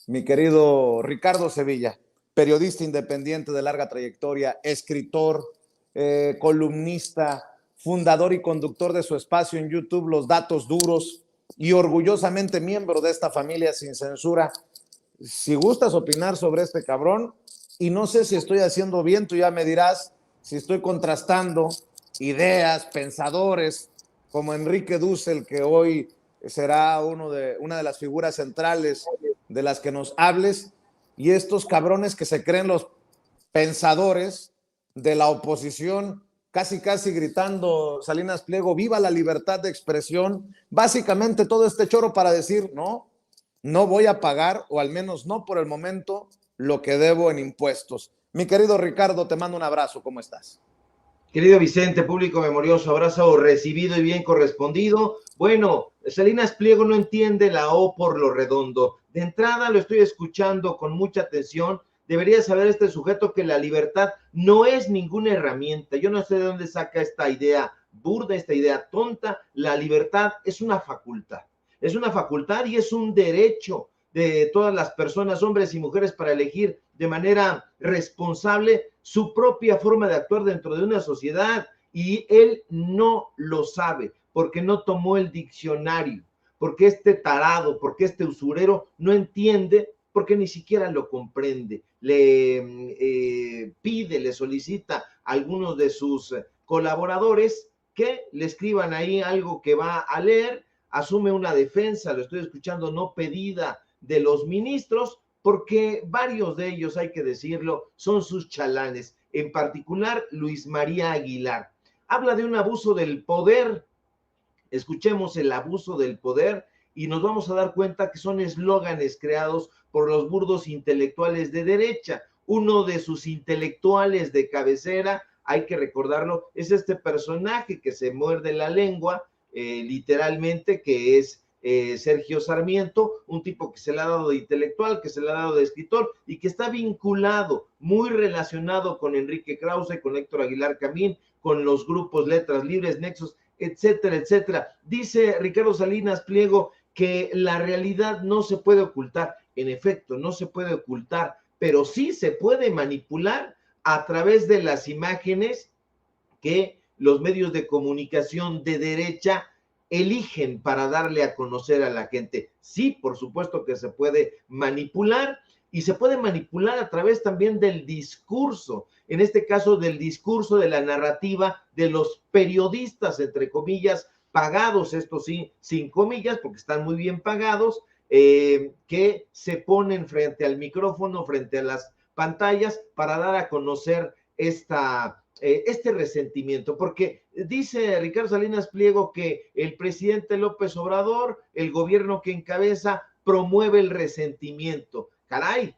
mi querido Ricardo Sevilla, periodista independiente de larga trayectoria, escritor, columnista, fundador y conductor de su espacio en YouTube, Los Datos Duros, y orgullosamente miembro de esta familia sin censura. Si gustas opinar sobre este cabrón, y no sé si estoy haciendo bien, tú ya me dirás si estoy contrastando ideas, pensadores, como Enrique Dussel, que hoy será una de las figuras centrales de las que nos hables, y estos cabrones que se creen los pensadores de la oposición, casi casi gritando Salinas Pliego, viva la libertad de expresión, básicamente todo este choro para decir, no voy a pagar, o al menos no por el momento, lo que debo en impuestos. Mi querido Ricardo, te mando un abrazo, ¿cómo estás? Querido Vicente, público memorioso, abrazo recibido y bien correspondido. Bueno, Salinas Pliego no entiende la O por lo redondo. De entrada lo estoy escuchando con mucha atención. Debería saber este sujeto que la libertad no es ninguna herramienta. Yo no sé de dónde saca esta idea burda, esta idea tonta. La libertad es una facultad. Es una facultad y es un derecho de todas las personas, hombres y mujeres, para elegir de manera responsable su propia forma de actuar dentro de una sociedad, y él no lo sabe porque no tomó el diccionario, porque este tarado, porque este usurero no entiende, porque ni siquiera lo comprende. Le pide, le solicita a algunos de sus colaboradores que le escriban ahí algo que va a leer, asume una defensa, lo estoy escuchando, no pedida de los ministros, porque varios de ellos, hay que decirlo, son sus chalanes, en particular Luis María Aguilar. Habla de un abuso del poder. Escuchemos el abuso del poder y nos vamos a dar cuenta que son eslóganes creados por los burdos intelectuales de derecha. Uno de sus intelectuales de cabecera, hay que recordarlo, es este personaje que se muerde la lengua, literalmente, que es Sergio Sarmiento, un tipo que se le ha dado de intelectual, que se le ha dado de escritor y que está vinculado, muy relacionado con Enrique Krause, con Héctor Aguilar Camín, con los grupos Letras Libres, Nexos, etcétera, etcétera. Dice Ricardo Salinas Pliego que la realidad no se puede ocultar. En efecto, no se puede ocultar, pero sí se puede manipular a través de las imágenes que los medios de comunicación de derecha eligen para darle a conocer a la gente. Sí, por supuesto que se puede manipular, y se puede manipular a través también del discurso, en este caso del discurso, de la narrativa de los periodistas, entre comillas, pagados, esto sí, sin comillas, porque están muy bien pagados, que se ponen frente al micrófono, frente a las pantallas, para dar a conocer este resentimiento, porque dice Ricardo Salinas Pliego que el presidente López Obrador, el gobierno que encabeza, promueve el resentimiento. Caray,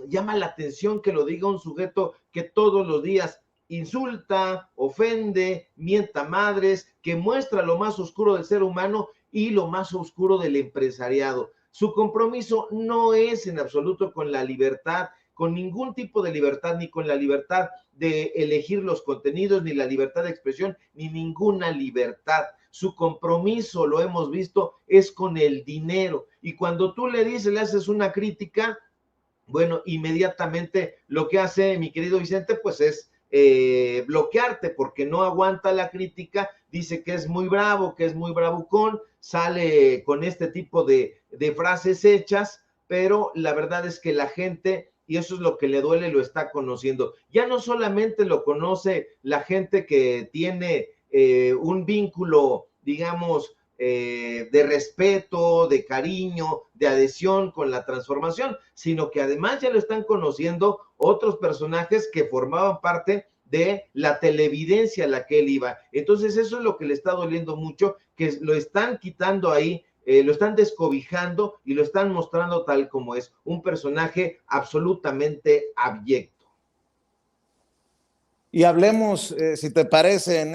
llama la atención que lo diga un sujeto que todos los días insulta, ofende, mienta madres, que muestra lo más oscuro del ser humano y lo más oscuro del empresariado. Su compromiso no es en absoluto con la libertad, con ningún tipo de libertad, ni con la libertad de elegir los contenidos, ni la libertad de expresión, ni ninguna libertad. Su compromiso, lo hemos visto, es con el dinero. Y cuando tú le dices, le haces una crítica, bueno, inmediatamente lo que hace mi querido Vicente, pues es bloquearte, porque no aguanta la crítica, dice que es muy bravo, que es muy bravucón, sale con este tipo de frases hechas, pero la verdad es que la gente, y eso es lo que le duele, lo está conociendo. Ya no solamente lo conoce la gente que tiene un vínculo, digamos, de respeto, de cariño, de adhesión con la transformación, sino que además ya lo están conociendo otros personajes que formaban parte de la televidencia a la que él iba. Entonces eso es lo que le está doliendo mucho, que lo están quitando ahí, lo están descobijando y lo están mostrando tal como es, un personaje absolutamente abyecto. Y hablemos, si te parece, en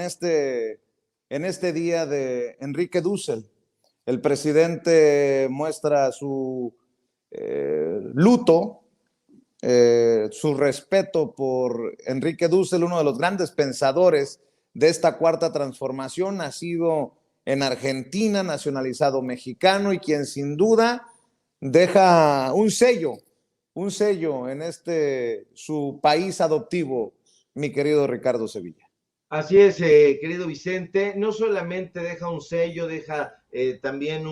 este día de Enrique Dussel. El presidente muestra su luto, su respeto por Enrique Dussel, uno de los grandes pensadores de esta cuarta transformación, nacido en Argentina, nacionalizado mexicano, y quien sin duda deja un sello en su país adoptivo, mi querido Ricardo Sevilla. Así es, querido Vicente, no solamente deja un sello, deja también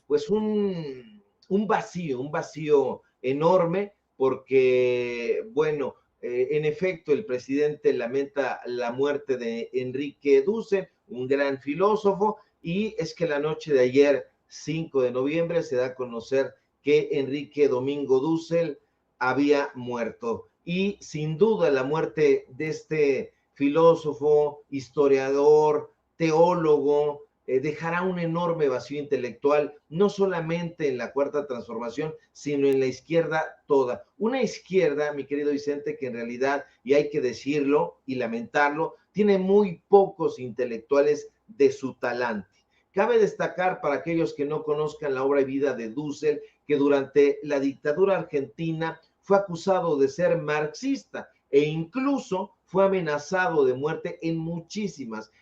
pues un vacío enorme, porque, bueno, en efecto, el presidente lamenta la muerte de Enrique Dussel, un gran filósofo, y es que la noche de ayer, 5 de noviembre, se da a conocer que Enrique Domingo Dussel había muerto. Y sin duda la muerte de este filósofo, historiador, teólogo, dejará un enorme vacío intelectual, no solamente en la Cuarta Transformación, sino en la izquierda toda. Una izquierda, mi querido Vicente, que en realidad, y hay que decirlo y lamentarlo, tiene muy pocos intelectuales de su talante. Cabe destacar para aquellos que no conozcan la obra y vida de Dussel, que durante la dictadura argentina fue acusado de ser marxista e incluso fue amenazado de muerte en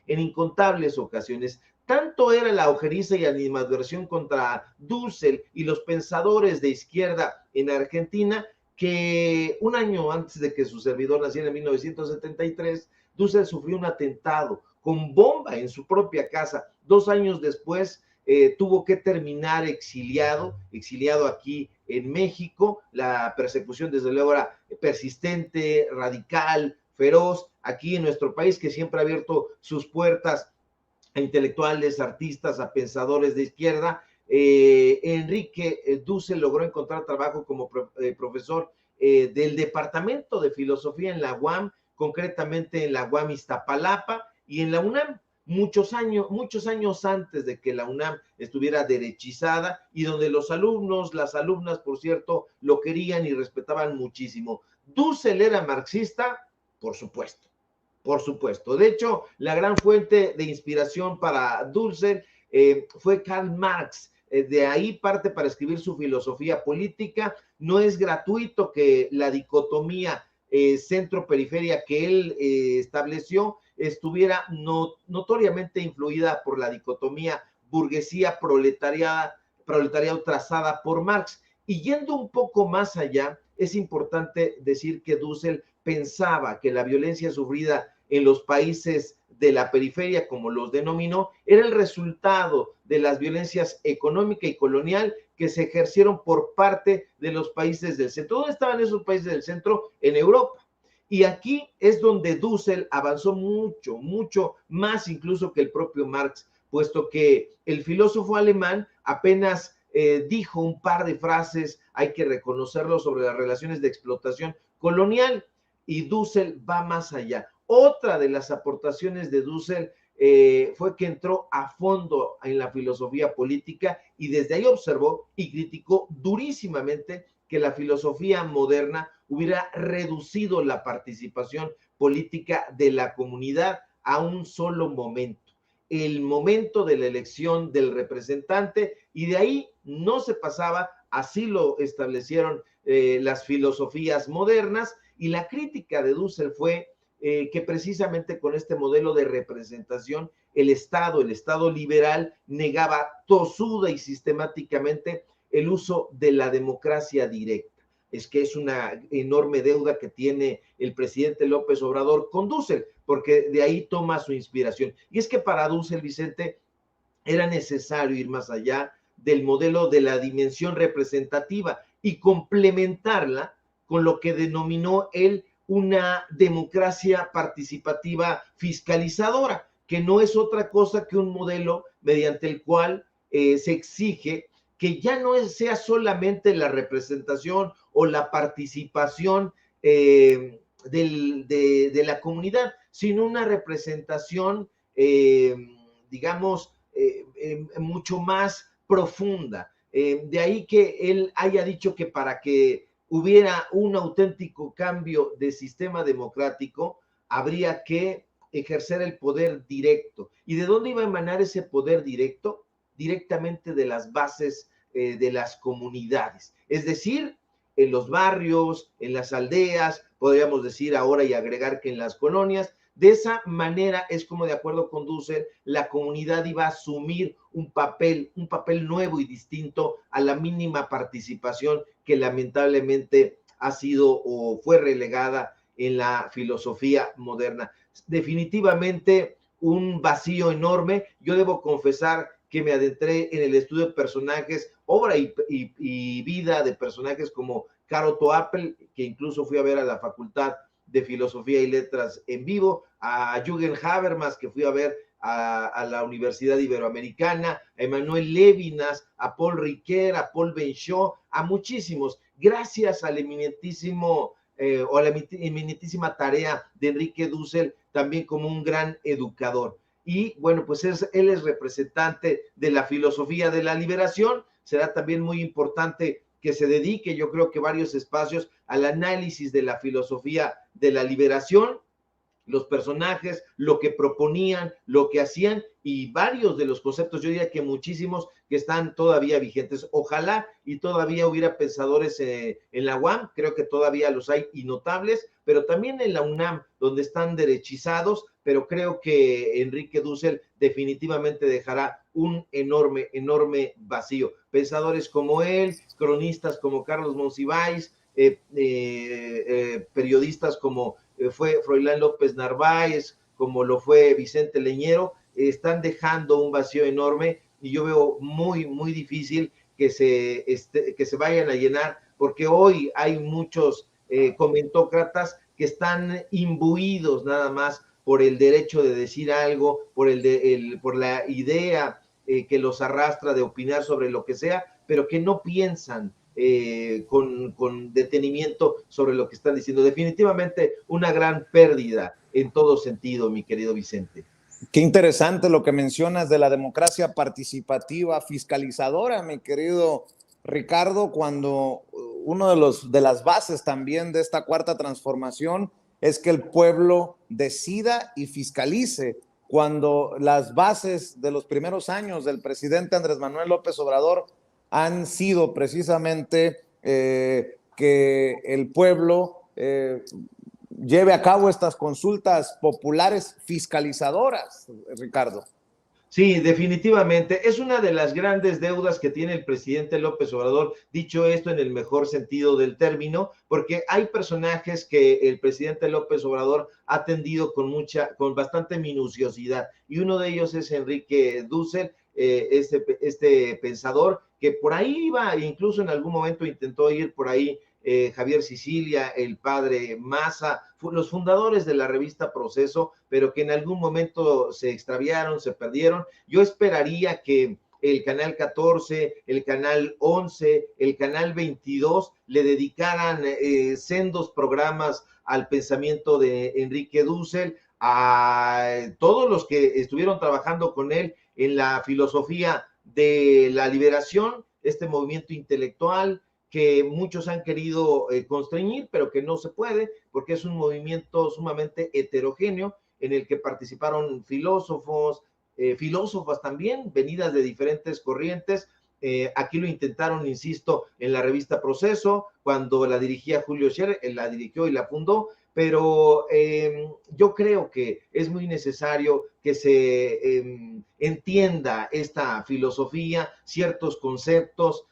incontables ocasiones. Tanto era la ojeriza y animadversión contra Dussel y los pensadores de izquierda en Argentina que un año antes de que su servidor naciera en 1973, Dussel sufrió un atentado con bomba en su propia casa. 2 años después tuvo que terminar exiliado aquí en México. La persecución desde luego era persistente, radical, feroz, aquí en nuestro país, que siempre ha abierto sus puertas a intelectuales, artistas, a pensadores de izquierda. Enrique Dussel logró encontrar trabajo como profesor del Departamento de Filosofía en la UAM, concretamente en la UAM Iztapalapa y en la UNAM, muchos años antes de que la UNAM estuviera derechizada y donde los alumnos, las alumnas, por cierto, lo querían y respetaban muchísimo. Dussel era marxista, por supuesto. Por supuesto. De hecho, la gran fuente de inspiración para Dussel fue Karl Marx. De ahí parte para escribir su filosofía política. No es gratuito que la dicotomía centro-periferia que él estableció estuviera notoriamente influida por la dicotomía burguesía proletariado trazada por Marx. Y yendo un poco más allá, es importante decir que Dussel pensaba que la violencia sufrida en los países de la periferia, como los denominó, era el resultado de las violencias económica y colonial que se ejercieron por parte de los países del centro. ¿Dónde estaban esos países del centro? En Europa. Y aquí es donde Dussel avanzó mucho más incluso que el propio Marx, puesto que el filósofo alemán apenas dijo un par de frases, hay que reconocerlo, sobre las relaciones de explotación colonial, y Dussel va más allá. Otra de las aportaciones de Dussel fue que entró a fondo en la filosofía política y desde ahí observó y criticó durísimamente que la filosofía moderna hubiera reducido la participación política de la comunidad a un solo momento, el momento de la elección del representante, y de ahí no se pasaba. Así lo establecieron las filosofías modernas, y la crítica de Dussel fue que precisamente con este modelo de representación el Estado liberal negaba tosuda y sistemáticamente el uso de la democracia directa. Es que es una enorme deuda que tiene el presidente López Obrador con Dussel, porque de ahí toma su inspiración. Y es que para Dussel, Vicente, era necesario ir más allá del modelo de la dimensión representativa y complementarla con lo que denominó él una democracia participativa fiscalizadora, que no es otra cosa que un modelo mediante el cual se exige que ya no sea solamente la representación o la participación de la comunidad, sino una representación, digamos, mucho más profunda. De ahí que él haya dicho que para que hubiera un auténtico cambio de sistema democrático, habría que ejercer el poder directo. ¿Y de dónde iba a emanar ese poder directo? Directamente de las bases de las comunidades. Es decir, en los barrios, en las aldeas, podríamos decir ahora y agregar que en las colonias, De esa manera es como, de acuerdo con Dussel, la comunidad iba a asumir un papel nuevo y distinto a la mínima participación que lamentablemente ha sido o fue relegada en la filosofía moderna. Definitivamente un vacío enorme. Yo debo confesar que me adentré en el estudio de personajes, obra y vida de personajes como Caro Toapel, que incluso fui a ver a la Facultad de Filosofía y Letras en vivo, a Jürgen Habermas, que fui a ver a la Universidad Iberoamericana, a Emmanuel Levinas, a Paul Ricoeur, a Paul Benchot, a muchísimos, gracias al eminentísimo o a la eminentísima tarea de Enrique Dussel, también como un gran educador. Y bueno, pues él es representante de la filosofía de la liberación. Será también muy importante que se dedique, yo creo que varios espacios, al análisis de la filosofía de la liberación, los personajes, lo que proponían, lo que hacían y varios de los conceptos, yo diría que muchísimos que están todavía vigentes. Ojalá y todavía hubiera pensadores en la UAM, creo que todavía los hay y notables, pero también en la UNAM, donde están derechizados, pero creo que Enrique Dussel definitivamente dejará un enorme, enorme vacío. Pensadores como él, cronistas como Carlos Monsiváis, periodistas como fue Froilán López Narváez, como lo fue Vicente Leñero, están dejando un vacío enorme y yo veo muy, muy difícil que se vayan a llenar, porque hoy hay muchos comentócratas que están imbuidos nada más por el derecho de decir algo, por la idea que los arrastra de opinar sobre lo que sea, pero que no piensan con detenimiento sobre lo que están diciendo. Definitivamente una gran pérdida en todo sentido, mi querido Vicente. Qué interesante lo que mencionas de la democracia participativa fiscalizadora, mi querido Ricardo, cuando uno de las bases también de esta cuarta transformación es que el pueblo decida y fiscalice. Cuando las bases de los primeros años del presidente Andrés Manuel López Obrador han sido precisamente que el pueblo lleve a cabo estas consultas populares fiscalizadoras, Ricardo. Sí, definitivamente. Es una de las grandes deudas que tiene el presidente López Obrador, dicho esto en el mejor sentido del término, porque hay personajes que el presidente López Obrador ha atendido con bastante minuciosidad, y uno de ellos es Enrique Dussel, este pensador que por ahí iba, incluso en algún momento intentó ir por ahí Javier Sicilia, el padre Maza, los fundadores de la revista Proceso, pero que en algún momento se extraviaron, se perdieron. Yo esperaría que el canal 14, el canal 11, el canal 22 le dedicaran sendos programas al pensamiento de Enrique Dussel, a todos los que estuvieron trabajando con él en la filosofía de la liberación, este movimiento intelectual que muchos han querido constreñir, pero que no se puede, porque es un movimiento sumamente heterogéneo en el que participaron filósofos, filósofas también, venidas de diferentes corrientes. Aquí lo intentaron, insisto, en la revista Proceso, cuando la dirigía Julio Scherer, él la dirigió y la fundó, pero yo creo que es muy necesario que se entienda esta filosofía, ciertos conceptos,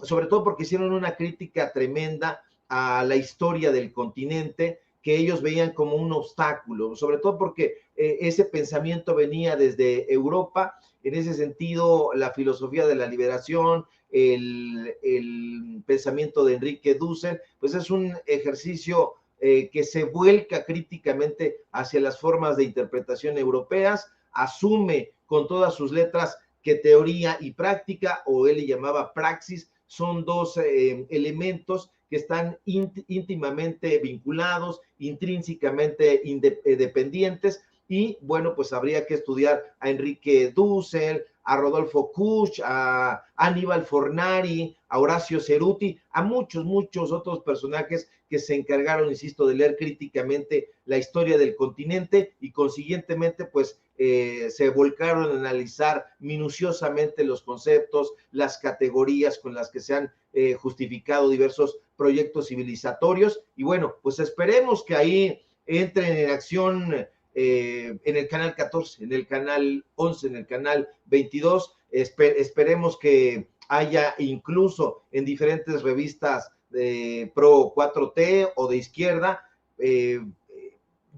sobre todo porque hicieron una crítica tremenda a la historia del continente, que ellos veían como un obstáculo, sobre todo porque ese pensamiento venía desde Europa. En ese sentido, la filosofía de la liberación, el pensamiento de Enrique Dussel, pues es un ejercicio que se vuelca críticamente hacia las formas de interpretación europeas, asume con todas sus letras que teoría y práctica, o él le llamaba praxis, son dos elementos que están íntimamente vinculados, intrínsecamente dependientes, y bueno, pues habría que estudiar a Enrique Dussel, a Rodolfo Kusch, a Aníbal Fornari, a Horacio Ceruti, a muchos, muchos otros personajes que se encargaron, insisto, de leer críticamente la historia del continente y consiguientemente, pues, se volcaron a analizar minuciosamente los conceptos, las categorías con las que se han justificado diversos proyectos civilizatorios. Y bueno, pues esperemos que ahí entren en acción en el canal 14, en el canal 11, en el canal 22. Esperemos que haya incluso en diferentes revistas de pro 4T o de izquierda.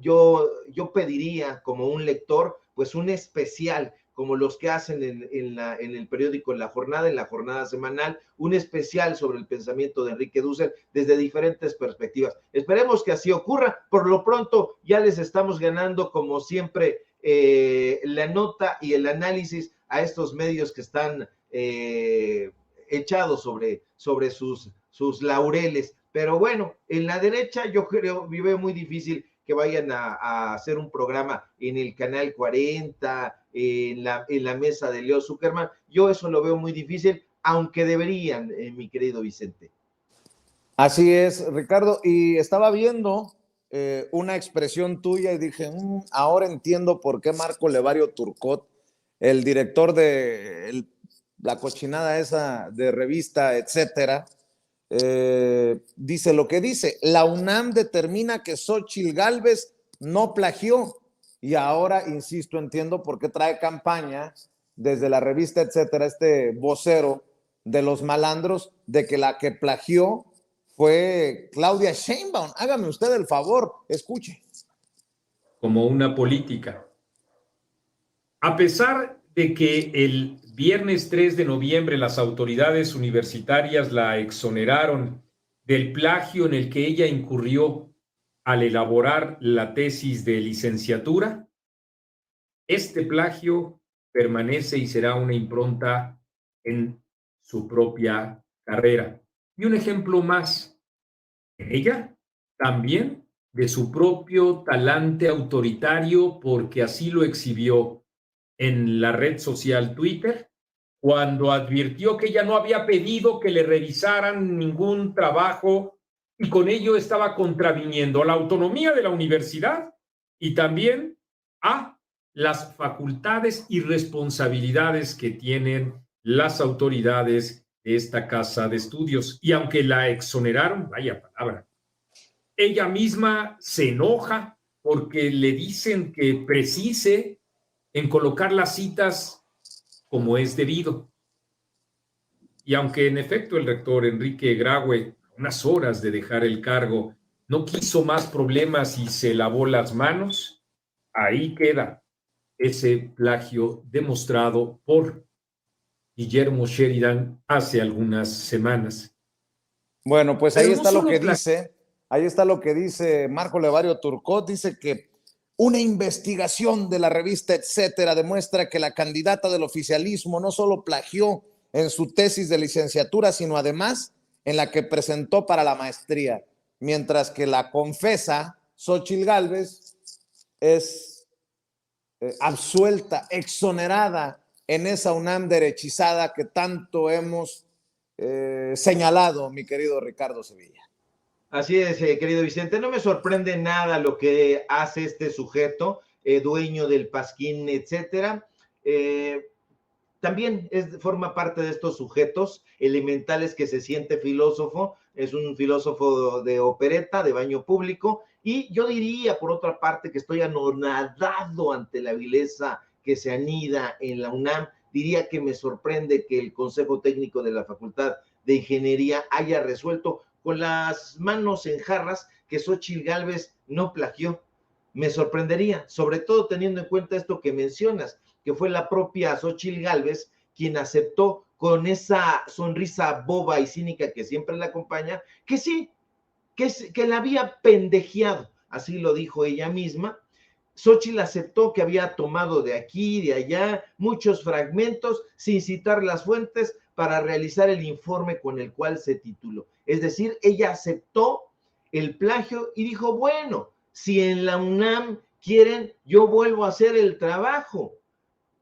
Yo pediría como un lector, pues un especial, como los que hacen en el periódico en la jornada semanal, un especial sobre el pensamiento de Enrique Dussel desde diferentes perspectivas. Esperemos que así ocurra. Por lo pronto, ya les estamos ganando, como siempre, la nota y el análisis a estos medios que están echados sobre sus laureles. Pero bueno, en la derecha yo creo, veo muy difícil que vayan a hacer un programa en el canal 40, en la mesa de Leo Zuckerman. Yo eso lo veo muy difícil, aunque deberían, mi querido Vicente. Así es, Ricardo, y estaba viendo una expresión tuya y dije, ahora entiendo por qué Marco Levario Turcot, el director de la cochinada esa de revista, etcétera, dice lo que dice: la UNAM determina que Xóchitl Gálvez no plagió, y ahora, insisto, entiendo por qué trae campaña desde la revista, etcétera, este vocero de los malandros, de que la que plagió fue Claudia Sheinbaum. Hágame usted el favor, escuche. Como una política. A pesar de que el viernes 3 de noviembre las autoridades universitarias la exoneraron del plagio en el que ella incurrió al elaborar la tesis de licenciatura, este plagio permanece y será una impronta en su propia carrera. Y un ejemplo más, ella también de su propio talante autoritario, porque así lo exhibió en la red social Twitter, cuando advirtió que ella no había pedido que le revisaran ningún trabajo y con ello estaba contraviniendo la autonomía de la universidad y también a las facultades y responsabilidades que tienen las autoridades de esta casa de estudios. Y aunque la exoneraron, vaya palabra, ella misma se enoja porque le dicen que precise en colocar las citas como es debido. Y aunque en efecto el rector Enrique Graue, a unas horas de dejar el cargo, no quiso más problemas y se lavó las manos, ahí queda ese plagio demostrado por Guillermo Sheridan hace algunas semanas. Bueno, pues Pero ahí no está lo solo que dice, ahí está lo que dice Marco Levario Turcot. Dice que una investigación de la revista Etcétera demuestra que la candidata del oficialismo no solo plagió en su tesis de licenciatura, sino además en la que presentó para la maestría, mientras que la confesa Xóchitl Gálvez es absuelta, exonerada en esa UNAM derechizada que tanto hemos señalado, mi querido Ricardo Sevilla. Así es, querido Vicente, no me sorprende nada lo que hace este sujeto, dueño del Pasquín, etcétera. También forma parte de estos sujetos elementales que se siente filósofo, es un filósofo de opereta, de baño público, y yo diría, por otra parte, que estoy anonadado ante la vileza que se anida en la UNAM. Diría que me sorprende que el Consejo Técnico de la Facultad de Ingeniería haya resuelto con las manos en jarras que Xóchitl Gálvez no plagió. Me sorprendería, sobre todo teniendo en cuenta esto que mencionas, que fue la propia Xóchitl Gálvez quien aceptó con esa sonrisa boba y cínica que siempre la acompaña, que sí, que la había pendejeado, así lo dijo ella misma. Xóchitl aceptó que había tomado de aquí y de allá muchos fragmentos sin citar las fuentes para realizar el informe con el cual se tituló. Es decir, ella aceptó el plagio y dijo, bueno, si en la UNAM quieren, yo vuelvo a hacer el trabajo.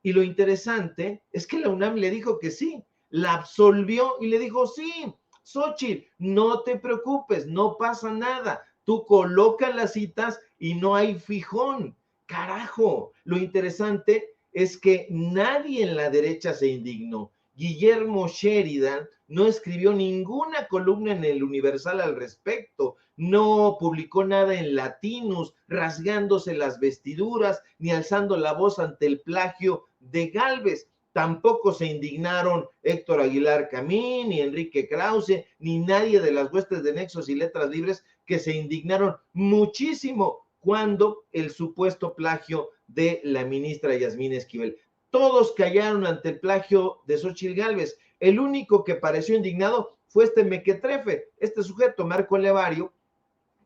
Y lo interesante es que la UNAM le dijo que sí, la absolvió y le dijo, sí, Xóchitl, no te preocupes, no pasa nada, tú colocas las citas y no hay fijón. Carajo, lo interesante es que nadie en la derecha se indignó. Guillermo Sheridan no escribió ninguna columna en el Universal al respecto, no publicó nada en Latinus, rasgándose las vestiduras, ni alzando la voz ante el plagio de Gálvez. Tampoco se indignaron Héctor Aguilar Camín, ni Enrique Krause, ni nadie de las huestes de Nexos y Letras Libres, que se indignaron muchísimo cuando el supuesto plagio de la ministra Yasmín Esquivel. Todos callaron ante el plagio de Xóchitl Gálvez. El único que pareció indignado fue este mequetrefe, este sujeto, Marco Levario,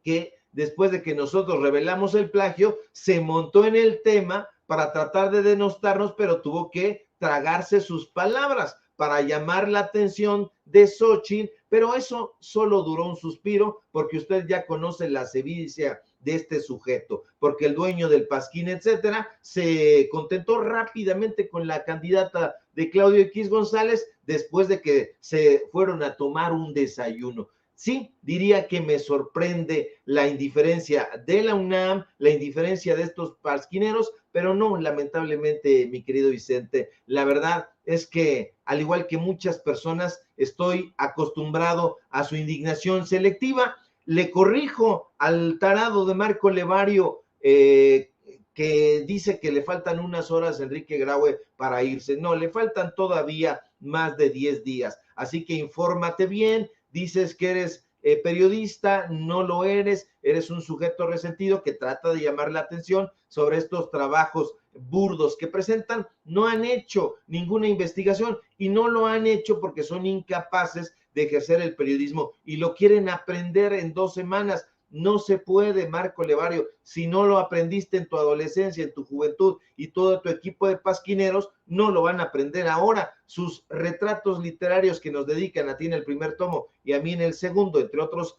que después de que nosotros revelamos el plagio, se montó en el tema para tratar de denostarnos, pero tuvo que tragarse sus palabras para llamar la atención de Xóchitl, pero eso solo duró un suspiro, porque usted ya conoce la sevicia de este sujeto, porque el dueño del Pasquín, etcétera, se contentó rápidamente con la candidata de Claudio X González después de que se fueron a tomar un desayuno. Sí, diría que me sorprende la indiferencia de la UNAM, la indiferencia de estos pasquineros, pero no, lamentablemente, mi querido Vicente, la verdad es que, al igual que muchas personas, estoy acostumbrado a su indignación selectiva. Le corrijo al tarado de Marco Levario, que dice que le faltan unas horas a Enrique Graue para irse. No, le faltan todavía más de 10 días. Así que infórmate bien. Dices que eres periodista, no lo eres un sujeto resentido que trata de llamar la atención sobre estos trabajos burdos que presentan. No han hecho ninguna investigación y no lo han hecho porque son incapaces de ejercer el periodismo y lo quieren aprender en 2 semanas. No se puede, Marco Levario. Si no lo aprendiste en tu adolescencia, en tu juventud y todo tu equipo de pasquineros, no lo van a aprender ahora. Sus retratos literarios que nos dedican a ti en el primer tomo y a mí en el segundo, entre otros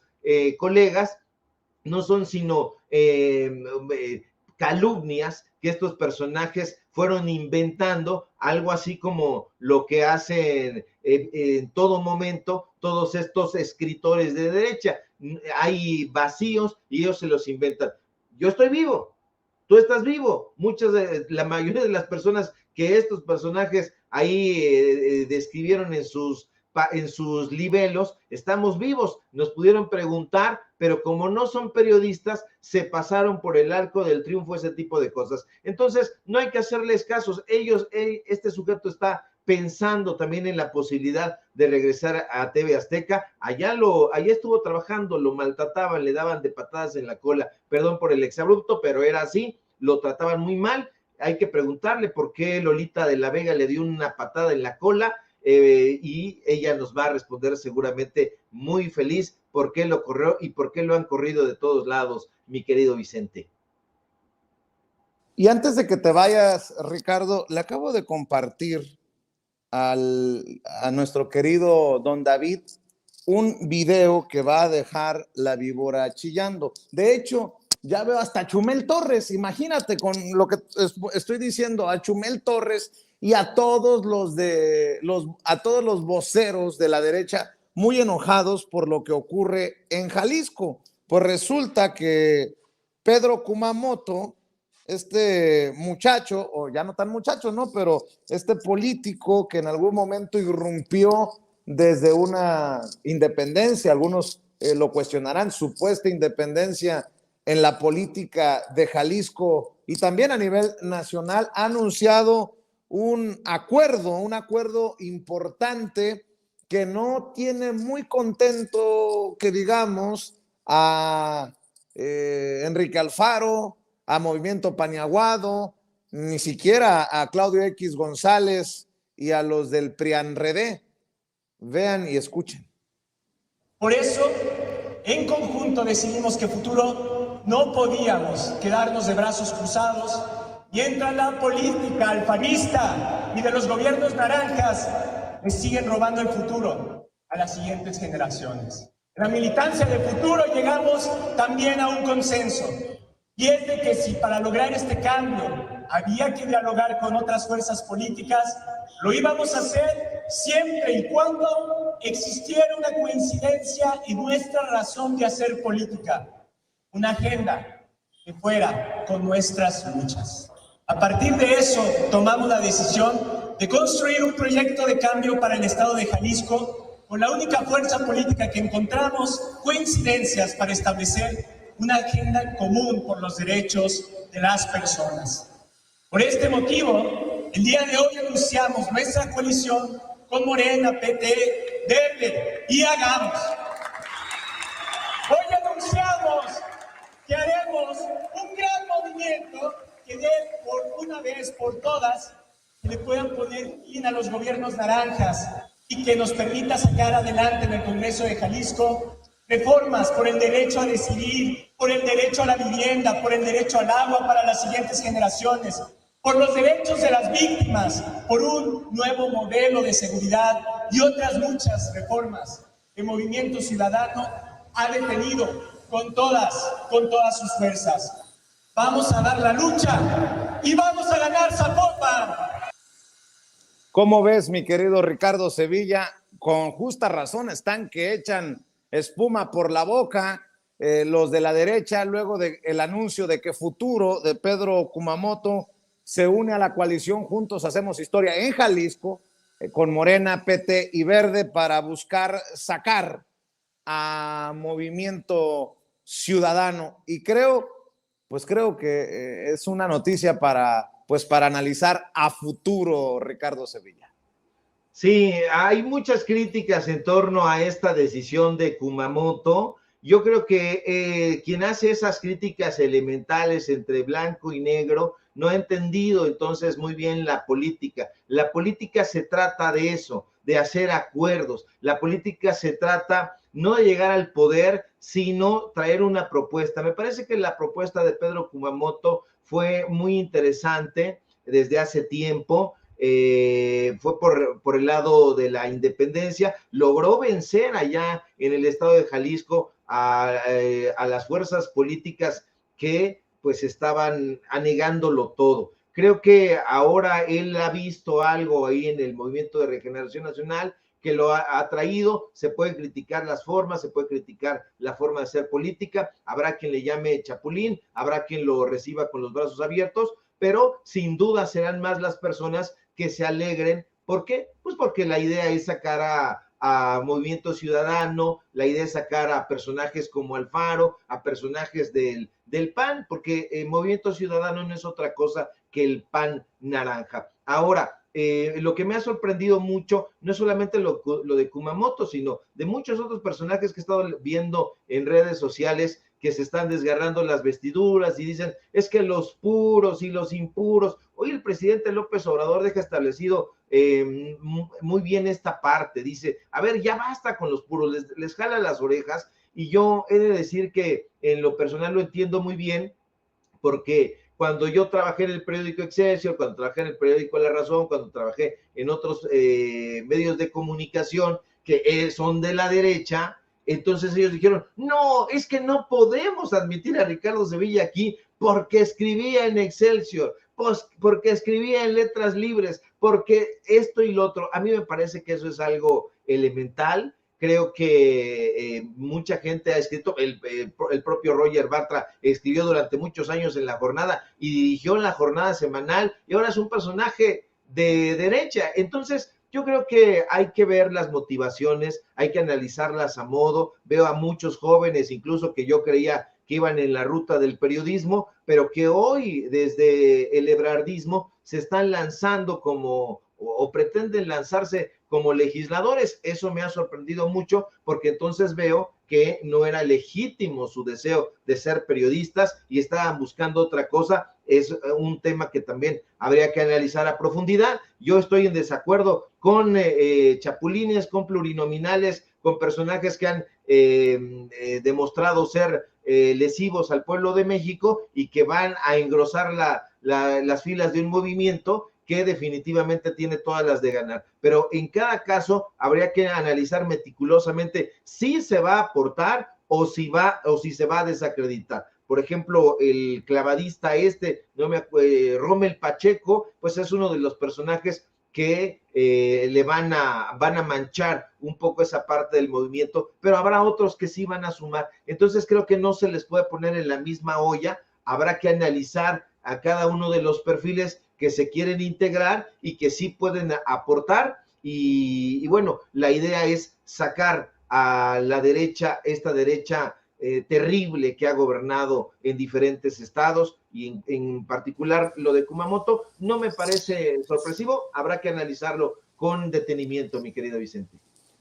colegas, no son sino calumnias que estos personajes fueron inventando, algo así como lo que hacen en todo momento todos estos escritores de derecha. Hay vacíos y ellos se los inventan. Yo estoy vivo, tú estás vivo. La mayoría de las personas que estos personajes ahí describieron en sus libelos, estamos vivos. Nos pudieron preguntar, pero como no son periodistas, se pasaron por el arco del triunfo ese tipo de cosas. Entonces, no hay que hacerles casos. Este sujeto está pensando también en la posibilidad de regresar a TV Azteca. Allá estuvo trabajando, lo maltrataban, le daban de patadas en la cola. Perdón por el exabrupto, pero era así, lo trataban muy mal. Hay que preguntarle por qué Lolita de la Vega le dio una patada en la cola, y ella nos va a responder seguramente muy feliz por qué lo corrió y por qué lo han corrido de todos lados, mi querido Vicente. Y antes de que te vayas, Ricardo, le acabo de compartir a nuestro querido don David un video que va a dejar la víbora chillando. De hecho, ya veo hasta Chumel Torres, imagínate con lo que estoy diciendo, a Chumel Torres y a todos los voceros de la derecha muy enojados por lo que ocurre en Jalisco. Pues resulta que Pedro Kumamoto, este muchacho, o ya no tan muchacho, ¿no? Pero este político que en algún momento irrumpió desde una independencia, algunos lo cuestionarán, supuesta independencia en la política de Jalisco y también a nivel nacional, ha anunciado un acuerdo importante que no tiene muy contento, que digamos, a Enrique Alfaro, a Movimiento Paniaguado, ni siquiera a Claudio X González y a los del PRIANREDE. Vean y escuchen. Por eso, en conjunto decidimos que futuro no podíamos quedarnos de brazos cruzados mientras la política alfanista y de los gobiernos naranjas le siguen robando el futuro a las siguientes generaciones. En la militancia de futuro llegamos también a un consenso, y es de que si para lograr este cambio había que dialogar con otras fuerzas políticas, lo íbamos a hacer siempre y cuando existiera una coincidencia en nuestra razón de hacer política, una agenda que fuera con nuestras luchas. A partir de eso, tomamos la decisión de construir un proyecto de cambio para el Estado de Jalisco con la única fuerza política que encontramos coincidencias para establecer una agenda en común por los derechos de las personas. Por este motivo, el día de hoy anunciamos nuestra coalición con Morena, PT, Verde y Hagamos. Hoy anunciamos que haremos un gran movimiento que dé por una vez por todas que le puedan poner fin a los gobiernos naranjas y que nos permita sacar adelante en el Congreso de Jalisco reformas por el derecho a decidir, por el derecho a la vivienda, por el derecho al agua para las siguientes generaciones, por los derechos de las víctimas, por un nuevo modelo de seguridad y otras muchas reformas que Movimiento Ciudadano ha detenido con todas sus fuerzas. Vamos a dar la lucha y vamos a ganar Zapopan. ¿Cómo ves, mi querido Ricardo Sevilla? Con justa razón están que echan espuma por la boca los de la derecha, luego del anuncio de que Futuro de Pedro Kumamoto se une a la coalición Juntos Hacemos Historia en Jalisco, con Morena, PT y Verde, para buscar sacar a Movimiento Ciudadano. Y creo que es una noticia para analizar a futuro, Ricardo Sevilla. Sí, hay muchas críticas en torno a esta decisión de Kumamoto. Yo creo que quien hace esas críticas elementales entre blanco y negro no ha entendido entonces muy bien la política. La política se trata de eso, de hacer acuerdos. La política se trata no de llegar al poder, sino traer una propuesta. Me parece que la propuesta de Pedro Kumamoto fue muy interesante desde hace tiempo. Fue por el lado de la independencia, logró vencer allá en el estado de Jalisco a las fuerzas políticas que pues estaban anegándolo todo. Creo que ahora él ha visto algo ahí en el Movimiento de Regeneración Nacional que lo ha traído. Se puede criticar las formas, se puede criticar la forma de hacer política, habrá quien le llame chapulín, habrá quien lo reciba con los brazos abiertos, pero sin duda serán más las personas que se alegren. ¿Por qué? Pues porque la idea es sacar a Movimiento Ciudadano, la idea es sacar a personajes como Alfaro, a personajes del PAN, porque Movimiento Ciudadano no es otra cosa que el PAN naranja. Ahora, lo que me ha sorprendido mucho, no es solamente lo de Kumamoto, sino de muchos otros personajes que he estado viendo en redes sociales que se están desgarrando las vestiduras y dicen, es que los puros y los impuros. Hoy el presidente López Obrador deja establecido muy bien esta parte, dice, a ver, ya basta con los puros, les jala las orejas, y yo he de decir que en lo personal lo entiendo muy bien, porque cuando yo trabajé en el periódico Excelsior, cuando trabajé en el periódico La Razón, cuando trabajé en otros medios de comunicación que son de la derecha, entonces ellos dijeron, no, es que no podemos admitir a Ricardo Sevilla aquí porque escribía en Excelsior, pues porque escribía en Letras Libres, porque esto y lo otro. A mí me parece que eso es algo elemental. Creo que mucha gente ha escrito, el propio Roger Bartra escribió durante muchos años en La Jornada y dirigió La Jornada semanal y ahora es un personaje de derecha. Entonces, yo creo que hay que ver las motivaciones, hay que analizarlas a modo. Veo a muchos jóvenes, incluso que yo creía que iban en la ruta del periodismo, pero que hoy desde el ebrardismo se están lanzando como, o pretenden lanzarse como legisladores. Eso me ha sorprendido mucho, porque entonces veo que no era legítimo su deseo de ser periodistas y estaban buscando otra cosa. Es un tema que también habría que analizar a profundidad. Yo estoy en desacuerdo con chapulines, con plurinominales, con personajes que han demostrado ser lesivos al pueblo de México y que van a engrosar las filas de un movimiento que definitivamente tiene todas las de ganar. Pero en cada caso habría que analizar meticulosamente si se va a aportar o si se va a desacreditar. Por ejemplo, el clavadista Rommel Pacheco, pues es uno de los personajes que le van a manchar un poco esa parte del movimiento, pero habrá otros que sí van a sumar. Entonces creo que no se les puede poner en la misma olla, habrá que analizar a cada uno de los perfiles que se quieren integrar y que sí pueden aportar. Y bueno, la idea es sacar a la derecha, esta derecha terrible que ha gobernado en diferentes estados y en particular lo de Kumamoto. No me parece sorpresivo, habrá que analizarlo con detenimiento, mi querido Vicente.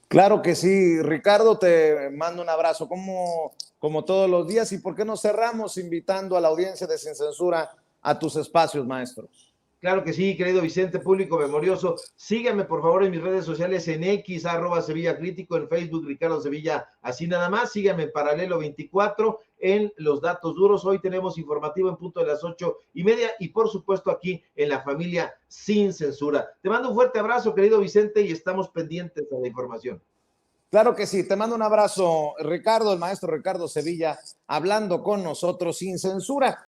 Claro que sí, Ricardo, te mando un abrazo como todos los días. ¿Y por qué no cerramos invitando a la audiencia de Sin Censura a tus espacios, maestro? Claro que sí, querido Vicente, público memorioso. Síganme, por favor, en mis redes sociales, en X, @Sevilla Crítico, en Facebook, Ricardo Sevilla, así nada más. Síganme en Paralelo 24, en Los Datos Duros. Hoy tenemos informativo en punto de las 8:30 y, por supuesto, aquí en La Familia Sin Censura. Te mando un fuerte abrazo, querido Vicente, y estamos pendientes de la información. Claro que sí, te mando un abrazo, Ricardo, el maestro Ricardo Sevilla, hablando con nosotros sin censura.